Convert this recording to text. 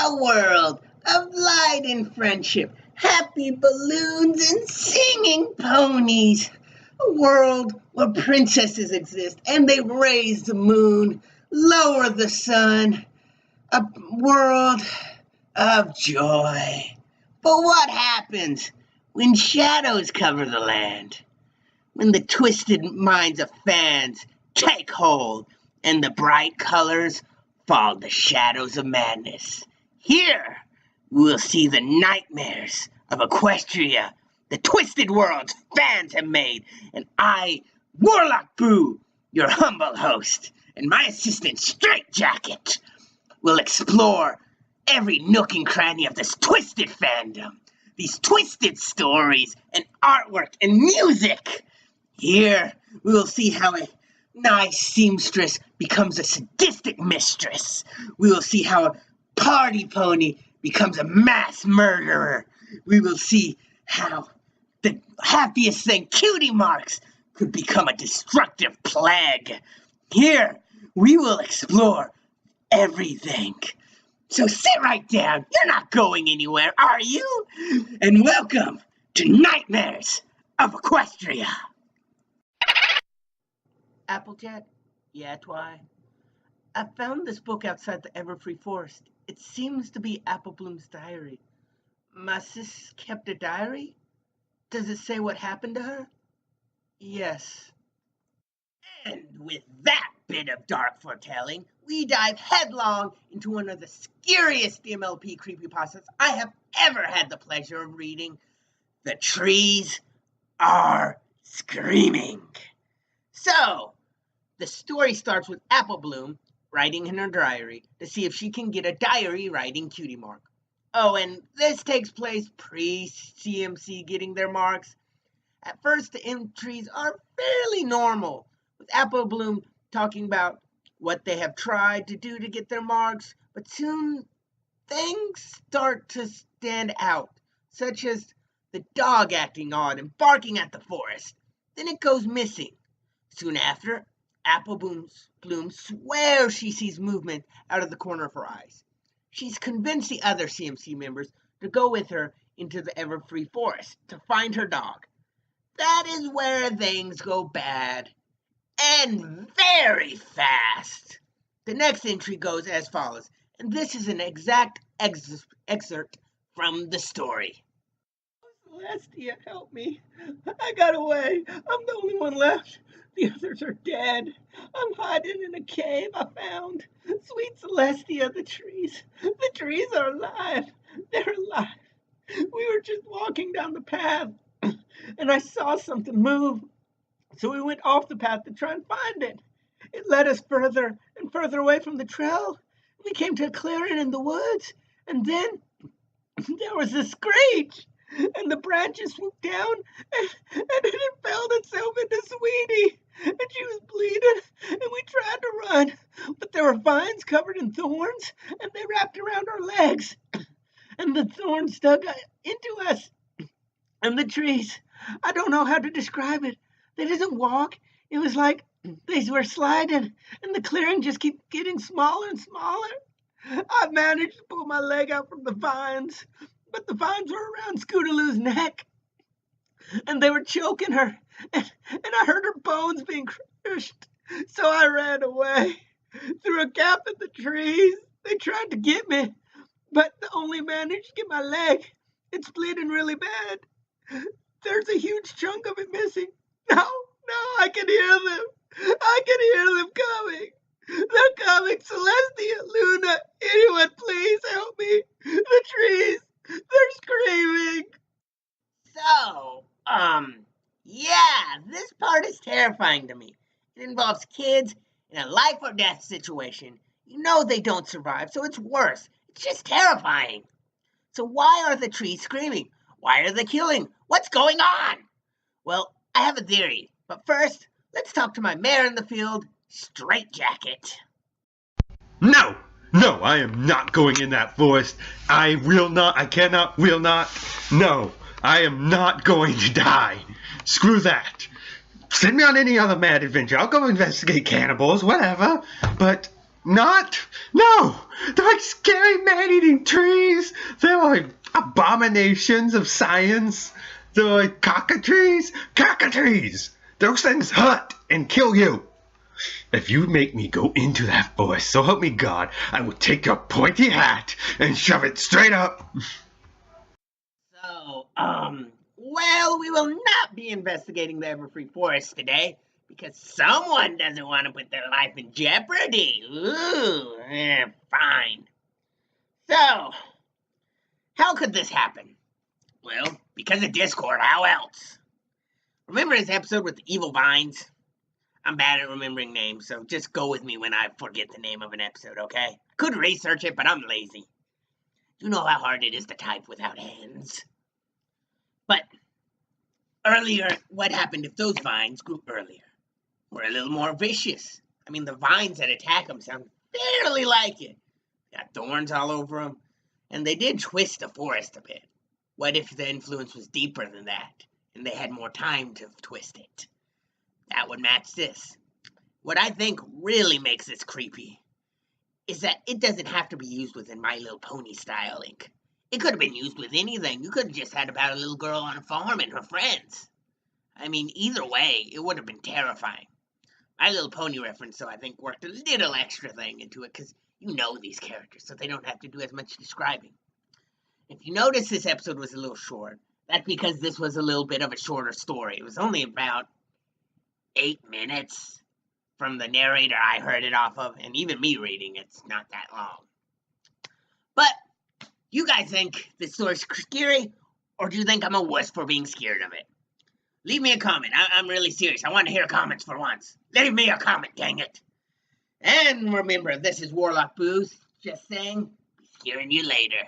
A world of light and friendship, happy balloons and singing ponies. A world where princesses exist and they raise the moon, lower the sun. A world of joy. But what happens when shadows cover the land? When the twisted minds of fans take hold and the bright colors fall the shadows of madness. Here, we'll see the nightmares of Equestria, the twisted worlds fans have made, and I, Warlock, your humble host, and my assistant, Straightjacket, will explore every nook and cranny of this twisted fandom, these twisted stories and artwork and music. Here, we will see how a nice seamstress becomes a sadistic mistress. We will see how a party pony becomes a mass murderer. We will see how the happiest thing, cutie marks, could become a destructive plague. Here, we will explore everything. So sit right down. You're not going anywhere, are you? And welcome to Nightmares of Equestria. Applejack? Yeah, Twy? I found this book outside the Everfree Forest. It seems to be Apple Bloom's diary. My sis kept a diary? Does it say what happened to her? Yes. And with that bit of dark foretelling, we dive headlong into one of the scariest DMLP creepypastas I have ever had the pleasure of reading. The trees are screaming. So, the story starts with Apple Bloom writing in her diary to see if she can get a diary writing cutie mark. Oh, and this takes place pre-CMC getting their marks. At first, the entries are fairly normal, with Apple Bloom talking about what they have tried to do to get their marks, but soon things start to stand out, such as the dog acting odd and barking at the forest. Then it goes missing. Soon after, Apple Bloom swears she sees movement out of the corner of her eyes. She's convinced the other CMC members to go with her into the Everfree Forest to find her dog. That is where things go bad, and very fast. The next entry goes as follows, and this is an exact excerpt from the story. Celestia, help me. I got away. I'm the only one left. The others are dead. I'm hiding in a cave I found. Sweet Celestia, the trees are alive. They're alive. We were just walking down the path, and I saw something move. So we went off the path to try and find it. It led us further and further away from the trail. We came to a clearing in the woods, and then there was a screech, and the branches swooped down, and it impaled itself into Sweetie, and she was bleeding, and we tried to run, but there were vines covered in thorns, and they wrapped around our legs, and the thorns dug into us, and the trees, I don't know how to describe it. They didn't walk. It was like they were sliding, and the clearing just kept getting smaller and smaller. I managed to pull my leg out from the vines, but the vines were around Scootaloo's neck, and they were choking her, and I heard her bones being crushed. So I ran away through a gap in the trees. They tried to get me, but I only managed to get my leg. It's bleeding really bad. There's a huge chunk of it missing. No, I can hear them. I can hear them coming. They're coming. Celestia, Luna, anyone please help me. The trees, they're screaming. So, yeah, this part is terrifying to me. It involves kids in a life or death situation. You know they don't survive, so it's worse. It's just terrifying. So why are the trees screaming? Why are they killing? What's going on? Well, I have a theory, but first, let's talk to my mare in the field, Straightjacket. No, I am not going in that forest. I will not, I cannot, will not. No, I am not going to die. Screw that. Send me on any other mad adventure. I'll go investigate cannibals, whatever. But Not? No! They're like scary man-eating trees. They're like abominations of science. They're like cockatrices. Cockatrices! Those things hurt and kill you. If you make me go into that forest, so help me God, I will take your pointy hat and shove it straight up. So, well, we will not be investigating the Everfree Forest today because someone doesn't want to put their life in jeopardy. Ooh, fine. So, how could this happen? Well, because of Discord, how else? Remember his episode with the evil vines? I'm bad at remembering names, so just go with me when I forget the name of an episode, okay? Could research it, but I'm lazy. You know how hard it is to type without hands. But earlier, what happened if those vines grew earlier? Were a little more vicious. I mean, the vines that attack them sound fairly like it. Got thorns all over them, and they did twist the forest a bit. What if the influence was deeper than that, and they had more time to twist it? That would match this. What I think really makes this creepy is that it doesn't have to be used within My Little Pony style ink. It could have been used with anything. You could have just had about a little girl on a farm and her friends. I mean, either way, it would have been terrifying. My Little Pony reference, so I think, worked a little extra thing into it, because you know these characters, so they don't have to do as much describing. If you notice this episode was a little short, that's because this was a little bit of a shorter story. It was only about 8 minutes from the narrator I heard it off of, and even me reading it's not that long. But you guys think this story's scary, or do you think I'm a wuss for being scared of it? Leave me a comment. I'm really serious. I want to hear comments for once. Leave me a comment, dang it. And remember, this is Warlock Booth, just saying, be scaring you later.